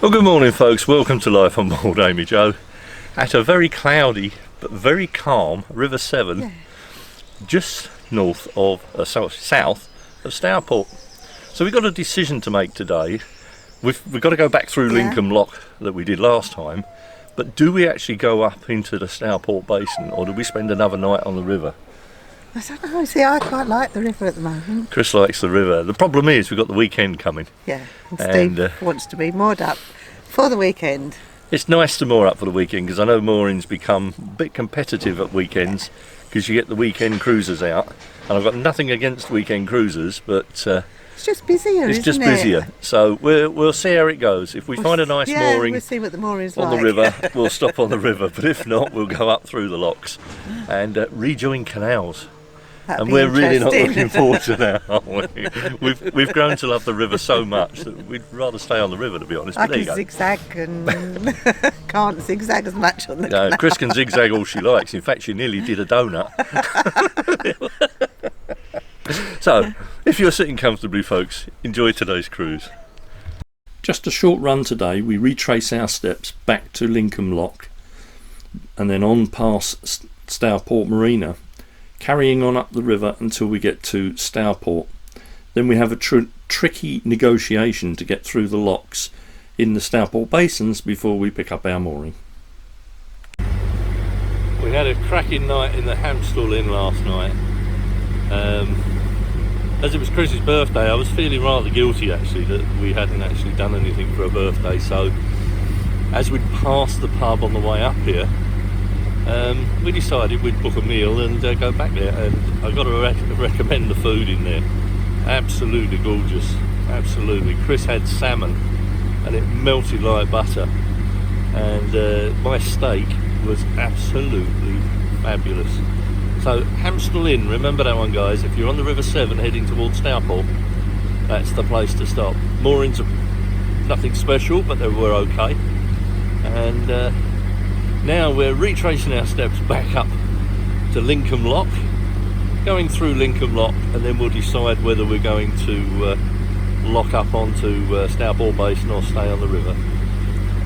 Well, good morning folks, welcome to Life on Board Amy Joe at a very cloudy but very calm River Severn, just north of south of Stourport. So we've got a decision to make today. We've got to go back through Lincoln Lock that we did last time, but do we actually go up into the Stourport basin, or do we spend another night on the river? I don't know, see, I quite like the river at the moment. Chris likes the river. The problem is we've got the weekend coming. Yeah, and Steve wants to be moored up for the weekend. It's nice to moor up for the weekend because I know moorings become a bit competitive at weekends because you get the weekend cruisers out. And I've got nothing against weekend cruisers, but it's just busier, it's just busier. So we'll see how it goes. If we find a nice mooring, we'll see what the mooring's on like. The river, we'll stop on the river. But if not, we'll go up through the locks and rejoin canals. And we're really not looking forward to that, aren't we? We've grown to love the river so much that we'd rather stay on the river, to be honest. I can zigzag and can't zigzag as much on the canal. Chris can zigzag all she likes. In fact, she nearly did a donut. So, if you're sitting comfortably, folks, enjoy today's cruise. Just a short run today. We retrace our steps back to Lincoln Lock and then on past Stourport Marina, carrying on up the river until we get to Stourport. Then we have a tricky negotiation to get through the locks in the Stourport basins before we pick up our mooring. We had a cracking night in the Hamstall Inn last night. As it was Chris's birthday, I was feeling rather guilty actually that we hadn't actually done anything for her birthday, so as we'd passed the pub on the way up here, we decided we'd book a meal and go back there, and I've got to recommend the food in there. Absolutely gorgeous, absolutely. Chris had salmon and it melted like butter, and my steak was absolutely fabulous. So Hamstall Inn, remember that one guys, if you're on the River Severn heading towards Stourport, that's the place to stop. Moorings are nothing special, but they were okay, and now we're retracing our steps back up to Lincoln Lock, going through Lincoln Lock, and then we'll decide whether we're going to lock up onto Stourport Basin or stay on the river.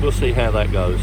We'll see how that goes.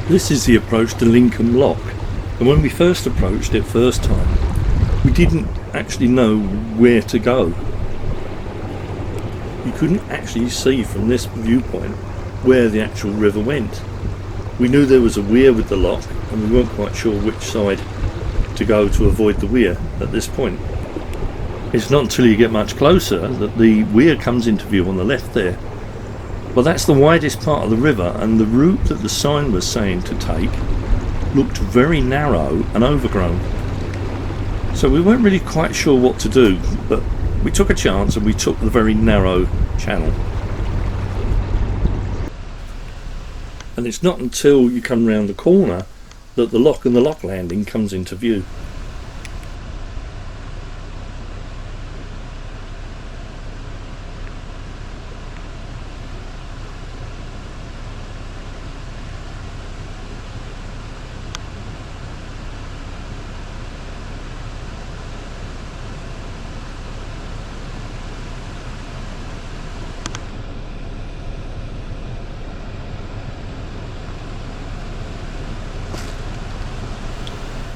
This is the approach to Lincoln Lock, and when we first approached it first time, we didn't actually know where to go. You couldn't actually see from this viewpoint where the actual river went. We knew there was a weir with the lock, and we weren't quite sure which side to go to avoid the weir at this point. It's not until you get much closer that the weir comes into view on the left there. Well, that's the widest part of the river, and the route that the sign was saying to take looked very narrow and overgrown. So we weren't really quite sure what to do, but we took a chance and we took the very narrow channel. And it's not until you come round the corner that the lock and the lock landing comes into view.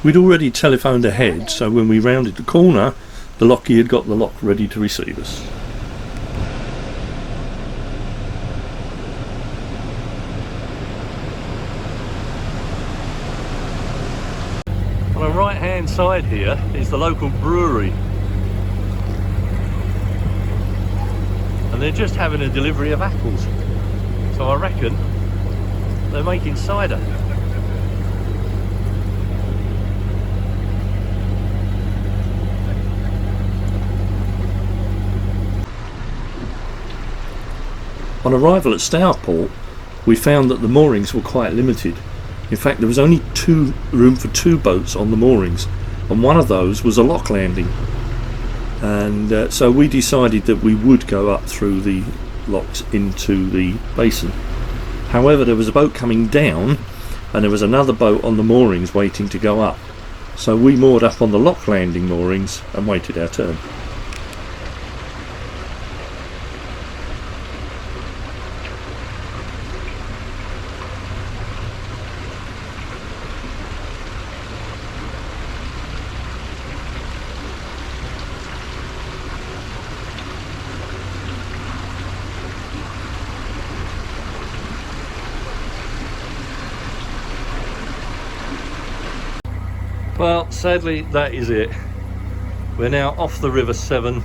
We'd already telephoned ahead, so when we rounded the corner, the lockie had got the lock ready to receive us. On the right hand side here is the local brewery, and they're just having a delivery of apples, so I reckon they're making cider. On arrival at Stourport, we found that the moorings were quite limited. In fact, there was only room for 2 boats on the moorings, and one of those was a lock landing. And so we decided that we would go up through the locks into the basin. However, there was a boat coming down, and there was another boat on the moorings waiting to go up. So we moored up on the lock landing moorings and waited our turn. Well, sadly that is it. We're now off the River Severn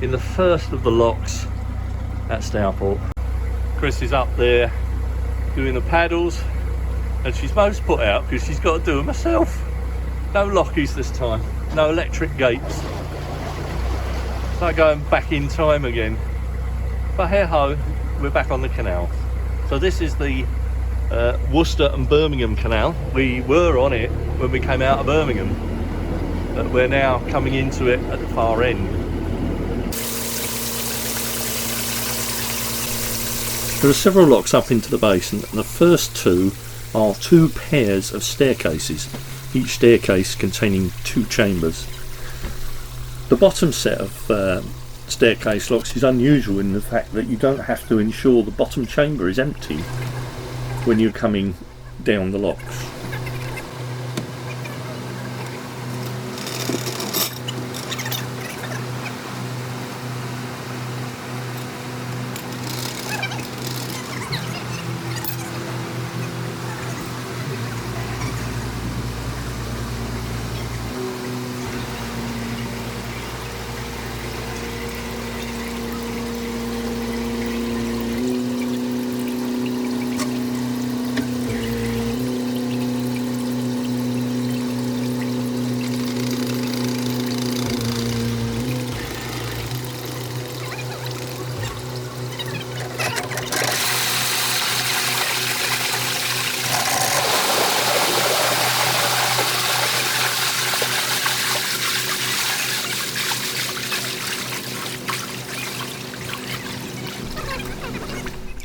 in the first of the locks at Stourport. Chris is up there doing the paddles, and she's most put out because she's got to do them herself. No lockies this time, no electric gates. It's like going back in time again. But hey ho, we're back on the canal. So this is the Worcester and Birmingham canal. We were on it when we came out of Birmingham, but we're now coming into it at the far end. There are several locks up into the basin, and the first 2 are 2 pairs of staircases, each staircase containing 2 chambers. The bottom set of staircase locks is unusual in the fact that you don't have to ensure the bottom chamber is empty when you're coming down the locks.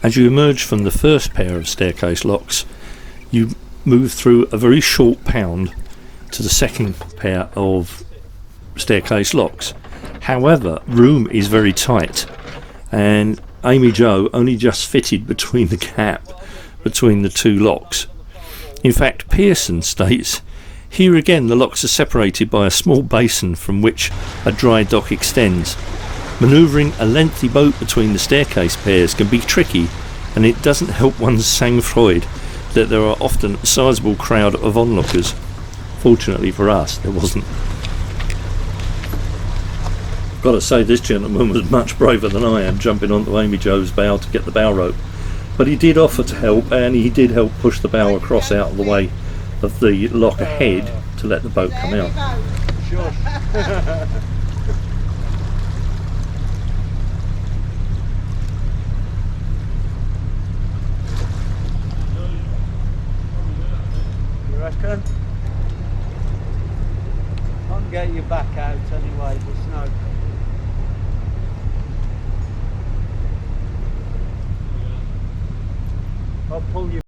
As you emerge from the first pair of staircase locks, you move through a very short pound to the second pair of staircase locks. However, room is very tight, and Amy Jo only just fitted between the gap between the 2 locks. In fact, Pearson states, "Here again the locks are separated by a small basin from which a dry dock extends. Manoeuvring a lengthy boat between the staircase pairs can be tricky, and it doesn't help one's sang-froid that there are often a sizable crowd of onlookers." Fortunately for us, there wasn't. I've got to say, this gentleman was much braver than I am, jumping onto Amy Jo's bow to get the bow rope. But he did offer to help, and he did help push the bow across out of the way of the lock ahead to let the boat come out. Sure. You reckon? Can't get you back out anyway, there's no. I'll pull you.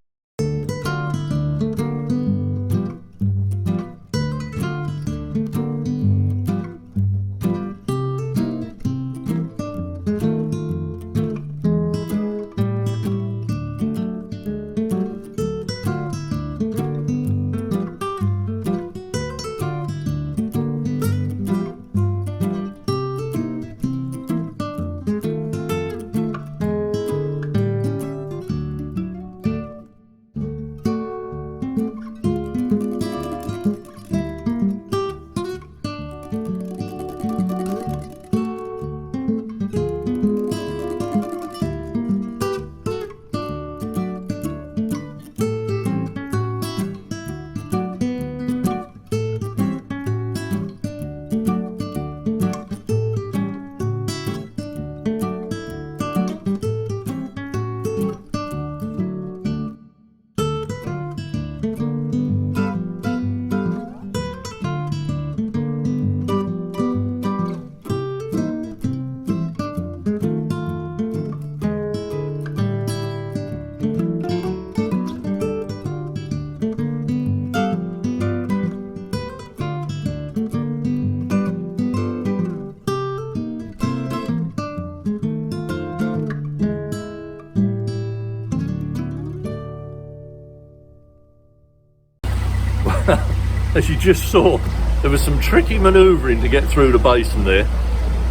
as you just saw, there was some tricky manoeuvring to get through the basin there,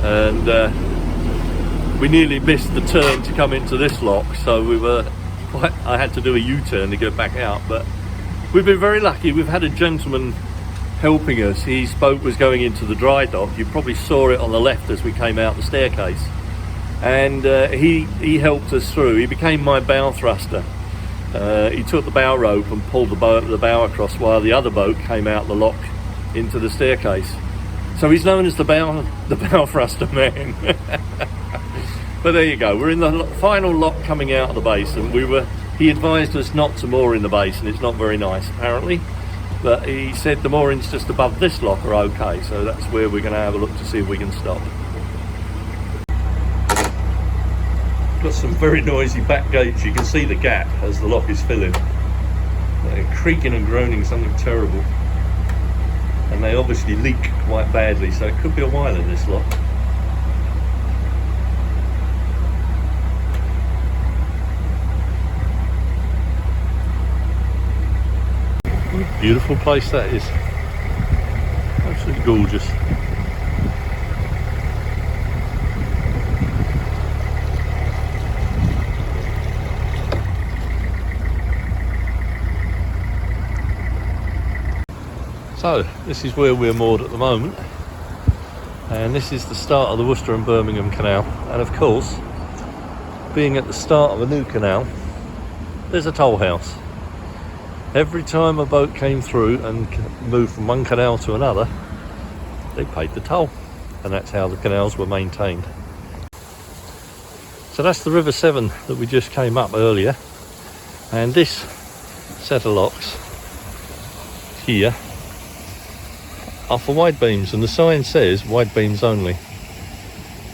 and we nearly missed the turn to come into this lock, so I had to do a U-turn to get back out. But we've been very lucky. We've had a gentleman helping us. His boat was going into the dry dock. You probably saw it on the left as we came out the staircase, and he helped us through. He became my bow thruster. He took the bow rope and pulled the bow across while the other boat came out the lock into the staircase. So he's known as the bow thruster man. But there you go, we're in the final lock coming out of the basin. He advised us not to moor in the basin. It's not very nice apparently, but he said the moorings just above this lock are okay, so that's where we're going to have a look to see if we can stop. Got some very noisy back gates. You can see the gap as the lock is filling. They're creaking and groaning something terrible, and they obviously leak quite badly, so it could be a while in this lock. Beautiful place that is, absolutely gorgeous. So this is where we're moored at the moment, and this is the start of the Worcester and Birmingham Canal, and of course, being at the start of a new canal, there's a toll house. Every time a boat came through and moved from one canal to another, they paid the toll, and that's how the canals were maintained. So that's the River Severn that we just came up earlier, and this set of locks here are for wide beams, and the sign says wide beams only.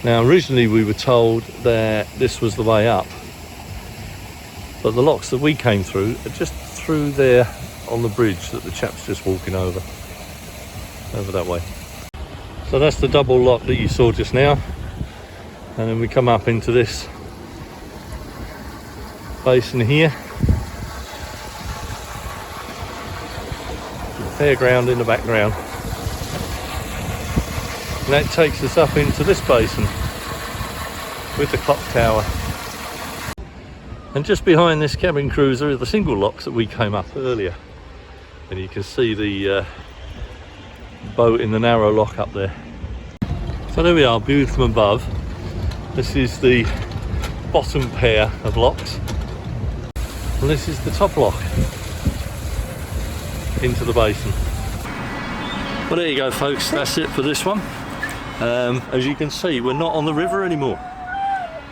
Now originally we were told that this was the way up, but the locks that we came through are just through there on the bridge that the chap's just walking over that way. So that's the double lock that you saw just now, and then we come up into this basin here, fairground in the background, and that takes us up into this basin with the clock tower. And just behind this cabin cruiser are the single locks that we came up earlier, and you can see the boat in the narrow lock up there. So there we are, viewed from above. This is the bottom pair of locks, and this is the top lock into the basin. Well, there you go folks, that's it for this one. As you can see, we're not on the river anymore.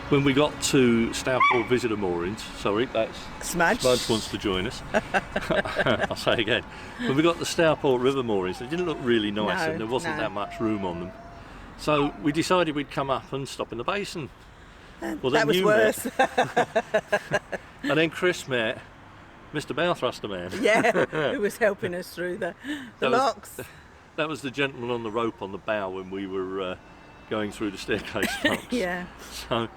When we got to Stourport Visitor Moorings, sorry, that's Smudge wants to join us. I'll say again. When we got to Stourport River Moorings, they didn't look really nice, and there wasn't that much room on them. So we decided we'd come up and stop in the basin. Well, that was worse. And then Chris met Mr. Bow Thruster Man. Yeah, who was helping us through the locks. That was the gentleman on the rope on the bow when we were going through the staircase locks. Yeah. So,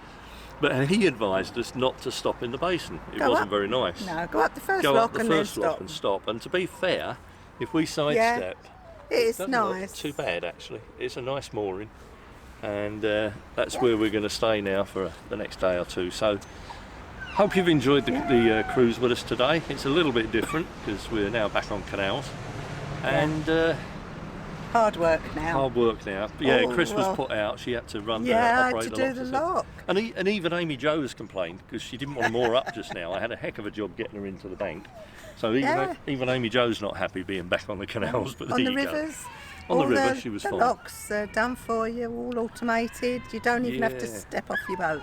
but he advised us not to stop in the basin. It wasn't very nice. No, go up the first go lock up the and first then lock stop. and stop. And to be fair, if we sidestep, it's doesn't nice. look too bad actually. It's a nice mooring, and that's where we're going to stay now for the next day or two. So hope you've enjoyed the cruise with us today. It's a little bit different because we're now back on canals, and hard work now. Hard work now. Yeah, Chris was put out. She had to run operate to do the lock. And even Amy Jo has complained because she didn't want to moor up just now. I had a heck of a job getting her into the bank. So even Amy Jo's not happy being back on the canals. But on there the you rivers. Go. On the river, she was fine. The locks are done for you, all automated. You don't even have to step off your boat.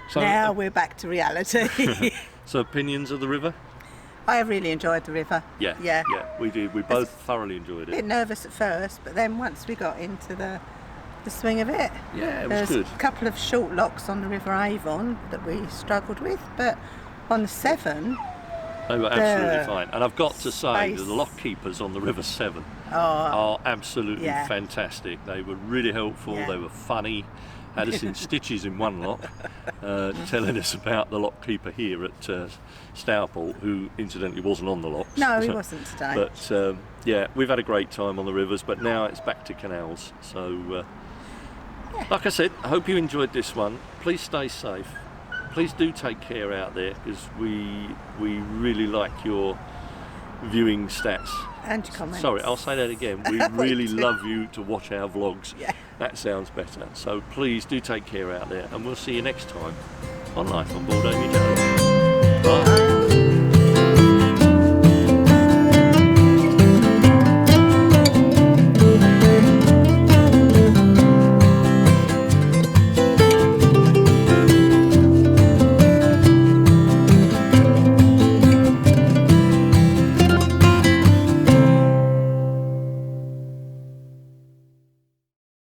So, now we're back to reality. So opinions of the river? I have really enjoyed the river. Yeah, we did. We both thoroughly enjoyed it. A bit nervous at first, but then once we got into the swing of it, it was there's good. A couple of short locks on the River Avon that we struggled with, but on the Severn, they were absolutely fine. And I've got to say that the lock keepers on the River Severn are absolutely fantastic. They were really helpful. They were funny. had us in stitches in one lock, telling us about the lockkeeper here at Stourport, who incidentally wasn't on the locks. No, he wasn't today. But yeah, we've had a great time on the rivers, but now it's back to canals. So, like I said, I hope you enjoyed this one. Please stay safe. Please do take care out there, because we really like your viewing stats. And your comments. Sorry, I'll say that again. We really love you to watch our vlogs. Yeah. That sounds better. So please do take care out there, and we'll see you next time on Life on Board Amy Jones. Bye.